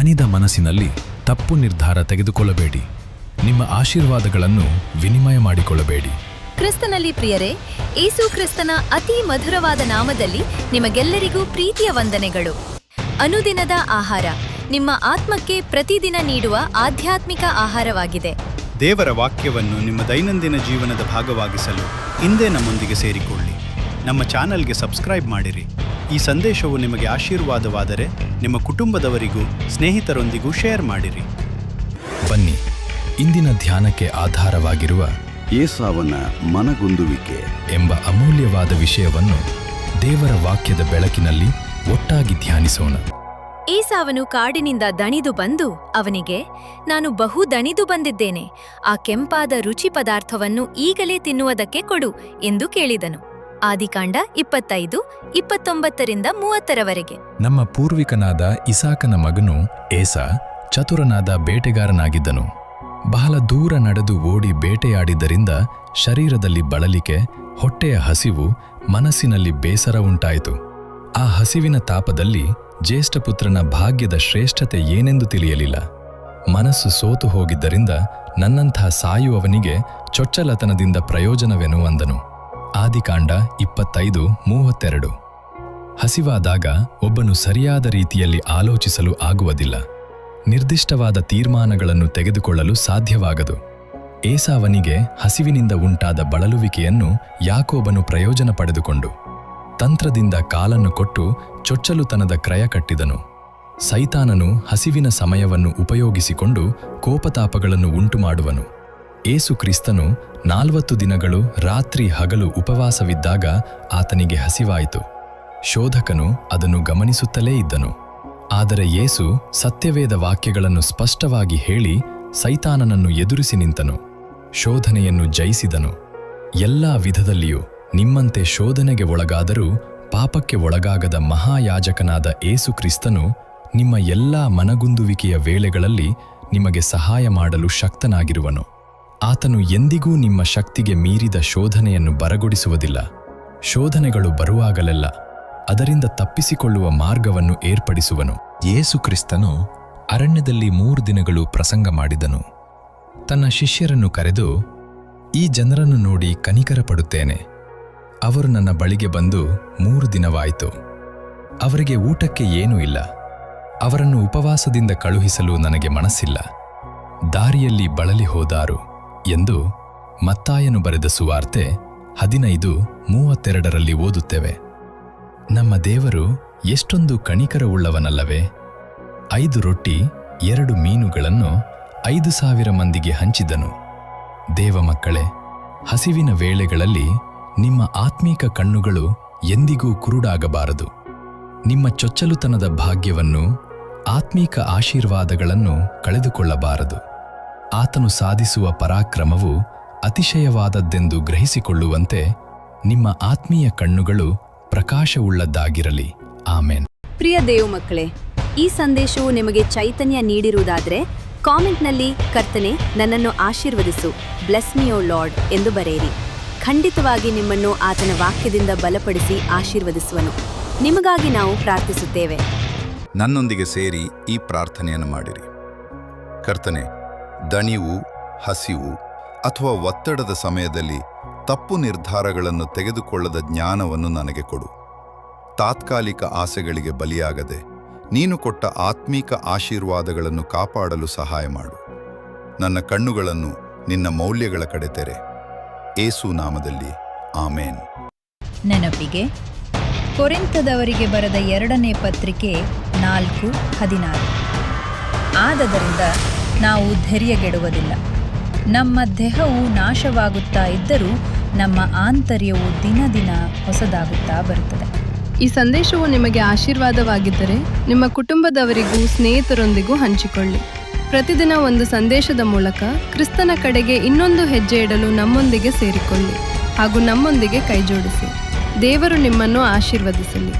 ದಣಿದ ಮನಸ್ಸಿನಲ್ಲಿ ತಪ್ಪು ನಿರ್ಧಾರ ತೆಗೆದುಕೊಳ್ಳಬೇಡಿ. ನಿಮ್ಮ ಆಶೀರ್ವಾದಗಳನ್ನು ವಿನಿಮಯ ಮಾಡಿಕೊಳ್ಳಬೇಡಿ. ಕ್ರಿಸ್ತನಲ್ಲಿ ಪ್ರಿಯರೇ, ಯೇಸು ಕ್ರಿಸ್ತನ ಅತಿ ಮಧುರವಾದ ನಾಮದಲ್ಲಿ ನಿಮಗೆಲ್ಲರಿಗೂ ಪ್ರೀತಿಯ ವಂದನೆಗಳು. ಅನುದಿನದ ಆಹಾರ ನಿಮ್ಮ ಆತ್ಮಕ್ಕೆ ಪ್ರತಿದಿನ ನೀಡುವ ಆಧ್ಯಾತ್ಮಿಕ ಆಹಾರವಾಗಿದೆ. ದೇವರ ವಾಕ್ಯವನ್ನು ನಿಮ್ಮ ದೈನಂದಿನ ಜೀವನದ ಭಾಗವಾಗಿಸಲು ಇಂದೇ ನಮ್ಮೊಂದಿಗೆ ಸೇರಿಕೊಳ್ಳಿ. ನಮ್ಮ ಚಾನಲ್ಗೆ ಸಬ್ಸ್ಕ್ರೈಬ್ ಮಾಡಿರಿ. ಈ ಸಂದೇಶವು ನಿಮಗೆ ಆಶೀರ್ವಾದವಾದರೆ ನಿಮ್ಮ ಕುಟುಂಬದವರಿಗೂ ಸ್ನೇಹಿತರೊಂದಿಗೂ ಶೇರ್ ಮಾಡಿರಿ. ಬನ್ನಿ, ಇಂದಿನ ಧ್ಯಾನಕ್ಕೆ ಆಧಾರವಾಗಿರುವ ಏಸಾವನ ಮನಗುಂದುವಿಕೆ ಎಂಬ ಅಮೂಲ್ಯವಾದ ವಿಷಯವನ್ನು ದೇವರ ವಾಕ್ಯದ ಬೆಳಕಿನಲ್ಲಿ ಒಟ್ಟಾಗಿ ಧ್ಯಾನಿಸೋಣ. ಏಸಾವನು ಕಾಡಿನಿಂದ ದಣಿದು ಬಂದು ಅವನಿಗೆ, ನಾನು ಬಹು ದಣಿದು ಬಂದಿದ್ದೇನೆ, ಆ ಕೆಂಪಾದ ರುಚಿ ಪದಾರ್ಥವನ್ನು ಈಗಲೇ ತಿನ್ನುವುದಕ್ಕೆ ಕೊಡು ಎಂದು ಕೇಳಿದನು. ಆದಿಕಾಂಡ 25:29-30 ನಮ್ಮ ಪೂರ್ವಿಕನಾದ ಇಸಾಕನ ಮಗನು ಏಸ ಚತುರನಾದ ಬೇಟೆಗಾರನಾಗಿದ್ದನು. ಬಹಳ ದೂರ ನಡೆದು ಓಡಿ ಬೇಟೆಯಾಡಿದ್ದರಿಂದ ಶರೀರದಲ್ಲಿ ಬಳಲಿಕೆ, ಹೊಟ್ಟೆಯ ಹಸಿವು, ಮನಸ್ಸಿನಲ್ಲಿ ಬೇಸರ ಉಂಟಾಯಿತು. ಆ ಹಸಿವಿನ ತಾಪದಲ್ಲಿ ಜ್ಯೇಷ್ಠಪುತ್ರನ ಭಾಗ್ಯದ ಶ್ರೇಷ್ಠತೆ ಏನೆಂದು ತಿಳಿಯಲಿಲ್ಲ. ಮನಸ್ಸು ಸೋತು ಹೋಗಿದ್ದರಿಂದ ನನ್ನಂಥ ಸಾಯುವವನಿಗೆ ಚೊಚ್ಚಲತನದಿಂದ ಪ್ರಯೋಜನವೇನು ಅಂದನು. ಆದಿಕಾಂಡ 25:32. ಹಸಿವಾದಾಗ ಒಬ್ಬನು ಸರಿಯಾದ ರೀತಿಯಲ್ಲಿ ಆಲೋಚಿಸಲು ಆಗುವುದಿಲ್ಲ. ನಿರ್ದಿಷ್ಟವಾದ ತೀರ್ಮಾನಗಳನ್ನು ತೆಗೆದುಕೊಳ್ಳಲು ಸಾಧ್ಯವಾಗದು. ಏಸಾವನಿಗೆ ಹಸಿವಿನಿಂದ ಉಂಟಾದ ಬಳಲುವಿಕೆಯನ್ನು ಯಾಕೋಬನು ಪ್ರಯೋಜನ ಪಡೆದುಕೊಂಡು ತಂತ್ರದಿಂದ ಕಾಲನ್ನು ಕೊಟ್ಟು ಚೊಚ್ಚಲುತನದ ಕ್ರಯ ಕಟ್ಟಿದನು. ಸೈತಾನನು ಹಸಿವಿನ ಸಮಯವನ್ನು ಉಪಯೋಗಿಸಿಕೊಂಡು ಕೋಪತಾಪಗಳನ್ನು ಉಂಟುಮಾಡುವನು. ಏಸು ಕ್ರಿಸ್ತನು 40 ದಿನಗಳು ರಾತ್ರಿ ಹಗಲು ಉಪವಾಸವಿದ್ದಾಗ ಆತನಿಗೆ ಹಸಿವಾಯಿತು. ಶೋಧಕನು ಅದನ್ನು ಗಮನಿಸುತ್ತಲೇ ಇದ್ದನು. ಆದರೆ ಯೇಸು ಸತ್ಯವೇದ ವಾಕ್ಯಗಳನ್ನು ಸ್ಪಷ್ಟವಾಗಿ ಹೇಳಿ ಸೈತಾನನನ್ನು ಎದುರಿಸಿ ನಿಂತನು. ಶೋಧನೆಯನ್ನು ಜಯಿಸಿದನು. ಎಲ್ಲಾ ವಿಧದಲ್ಲಿಯೂ ನಿಮ್ಮಂತೆ ಶೋಧನೆಗೆ ಒಳಗಾದರೂ ಪಾಪಕ್ಕೆ ಒಳಗಾಗದ ಮಹಾಯಾಜಕನಾದ ಏಸು ಕ್ರಿಸ್ತನು ನಿಮ್ಮ ಎಲ್ಲಾ ಮನಗುಂದುವಿಕೆಯ ವೇಳೆಗಳಲ್ಲಿ ನಿಮಗೆ ಸಹಾಯ ಮಾಡಲು ಶಕ್ತನಾಗಿರುವನು. ಆತನು ಎಂದಿಗೂ ನಿಮ್ಮ ಶಕ್ತಿಗೆ ಮೀರಿದ ಶೋಧನೆಯನ್ನು ಬರಗೊಡಿಸುವುದಿಲ್ಲ. ಶೋಧನೆಗಳು ಬರುವಾಗಲೆಲ್ಲ ಅದರಿಂದ ತಪ್ಪಿಸಿಕೊಳ್ಳುವ ಮಾರ್ಗವನ್ನು ಏರ್ಪಡಿಸುವನು. ಯೇಸು ಕ್ರಿಸ್ತನು ಅರಣ್ಯದಲ್ಲಿ 3 ದಿನಗಳು ಪ್ರಸಂಗ ಮಾಡಿದನು. ತನ್ನ ಶಿಷ್ಯರನ್ನು ಕರೆದು, ಈ ಜನರನ್ನು ನೋಡಿ ಕನಿಕರ ಪಡುತ್ತೇನೆ. ಅವರು ನನ್ನ ಬಳಿಗೆ ಬಂದು 3 ದಿನವಾಯಿತು. ಅವರಿಗೆ ಊಟಕ್ಕೆ ಏನೂ ಇಲ್ಲ. ಅವರನ್ನು ಉಪವಾಸದಿಂದ ಕಳುಹಿಸಲು ನನಗೆ ಮನಸ್ಸಿಲ್ಲ. ದಾರಿಯಲ್ಲಿ ಬಳಲಿ ಹೋದಾರು ಎಂದು ಮತ್ತಾಯನು ಬರೆದ ಸುವಾರ್ತೆ 15:32 ಓದುತ್ತೇವೆ. ನಮ್ಮ ದೇವರು ಎಷ್ಟೊಂದು ಕಣಿಕರವುಳ್ಳವನಲ್ಲವೇ? 5 ರೊಟ್ಟಿ 2 ಮೀನುಗಳನ್ನು 5,000 ಮಂದಿಗೆ ಹಂಚಿದನು. ದೇವಮಕ್ಕಳೇ, ಹಸಿವಿನ ವೇಳೆಗಳಲ್ಲಿ ನಿಮ್ಮ ಆತ್ಮೀಕ ಕಣ್ಣುಗಳು ಎಂದಿಗೂ ಕುರುಡಾಗಬಾರದು. ನಿಮ್ಮ ಚೊಚ್ಚಲುತನದ ಭಾಗ್ಯವನ್ನು, ಆತ್ಮೀಕ ಆಶೀರ್ವಾದಗಳನ್ನು ಕಳೆದುಕೊಳ್ಳಬಾರದು. ಆತನು ಸಾಧಿಸುವ ಪರಾಕ್ರಮವು ಅತಿಶಯವಾದದ್ದೆಂದು ಗ್ರಹಿಸಿಕೊಳ್ಳುವಂತೆ ನಿಮ್ಮ ಆತ್ಮೀಯ ಕಣ್ಣುಗಳು ಪ್ರಕಾಶವುಳ್ಳದ್ದಾಗಿರಲಿ. ಆಮೆನ್. ಪ್ರಿಯ ದೇವಮಕ್ಕಳೇ, ಈ ಸಂದೇಶವು ನಿಮಗೆ ಚೈತನ್ಯ ನೀಡಿರುವುದಾದರೆ ಕಾಮೆಂಟ್ನಲ್ಲಿ ಕರ್ತನೆ ನನ್ನನ್ನು ಆಶೀರ್ವದಿಸು, ಬ್ಲೆಸ್ ಮಿ ಓ ಲಾರ್ಡ್ ಎಂದು ಬರೆಯಿರಿ. ಖಂಡಿತವಾಗಿ ನಿಮ್ಮನ್ನು ಆತನ ವಾಕ್ಯದಿಂದ ಬಲಪಡಿಸಿ ಆಶೀರ್ವದಿಸುವನು. ನಿಮಗಾಗಿ ನಾವು ಪ್ರಾರ್ಥಿಸುತ್ತೇವೆ. ನನ್ನೊಂದಿಗೆ ಸೇರಿ ಈ ಪ್ರಾರ್ಥನೆಯನ್ನು ಮಾಡಿರಿ. ಕರ್ತನೆ, ದಣಿವು, ಹಸಿವು ಅಥವಾ ಒತ್ತಡದ ಸಮಯದಲ್ಲಿ ತಪ್ಪು ನಿರ್ಧಾರಗಳನ್ನು ತೆಗೆದುಕೊಳ್ಳದ ಜ್ಞಾನವನ್ನು ನನಗೆ ಕೊಡು. ತಾತ್ಕಾಲಿಕ ಆಸೆಗಳಿಗೆ ಬಲಿಯಾಗದೆ ನೀನು ಕೊಟ್ಟ ಆತ್ಮೀಕ ಆಶೀರ್ವಾದಗಳನ್ನು ಕಾಪಾಡಲು ಸಹಾಯ ಮಾಡು. ನನ್ನ ಕಣ್ಣುಗಳನ್ನು ನಿನ್ನ ಮೌಲ್ಯಗಳ ಕಡೆ ತೆರೆ. ಏಸು ನಾಮದಲ್ಲಿ ಆಮೇನ್. ನೆನಪಿಗೆ, ಕೊರಿಂಥದವರಿಗೆ ಬರೆದ 2ನೇ ಪತ್ರಿಕೆ 4:16. ಆದದರಿಂದ ನಾವು ಧೈರ್ಯಗೆಡುವುದಿಲ್ಲ. ನಮ್ಮ ದೇಹವು ನಾಶವಾಗುತ್ತಾ ಇದ್ದರೂ ನಮ್ಮ ಆಂತರ್ಯವು ದಿನ ದಿನ ಹೊಸದಾಗುತ್ತಾ ಬರುತ್ತದೆ. ಈ ಸಂದೇಶವು ನಿಮಗೆ ಆಶೀರ್ವಾದವಾಗಿದ್ದರೆ ನಿಮ್ಮ ಕುಟುಂಬದವರಿಗೂ ಸ್ನೇಹಿತರೊಂದಿಗೂ ಹಂಚಿಕೊಳ್ಳಿ. ಪ್ರತಿದಿನ ಒಂದು ಸಂದೇಶದ ಮೂಲಕ ಕ್ರಿಸ್ತನ ಕಡೆಗೆ ಇನ್ನೊಂದು ಹೆಜ್ಜೆ ಇಡಲು ನಮ್ಮೊಂದಿಗೆ ಸೇರಿಕೊಳ್ಳಿ ಹಾಗೂ ನಮ್ಮೊಂದಿಗೆ ಕೈಜೋಡಿಸಿ. ದೇವರು ನಿಮ್ಮನ್ನು ಆಶೀರ್ವದಿಸಲಿ.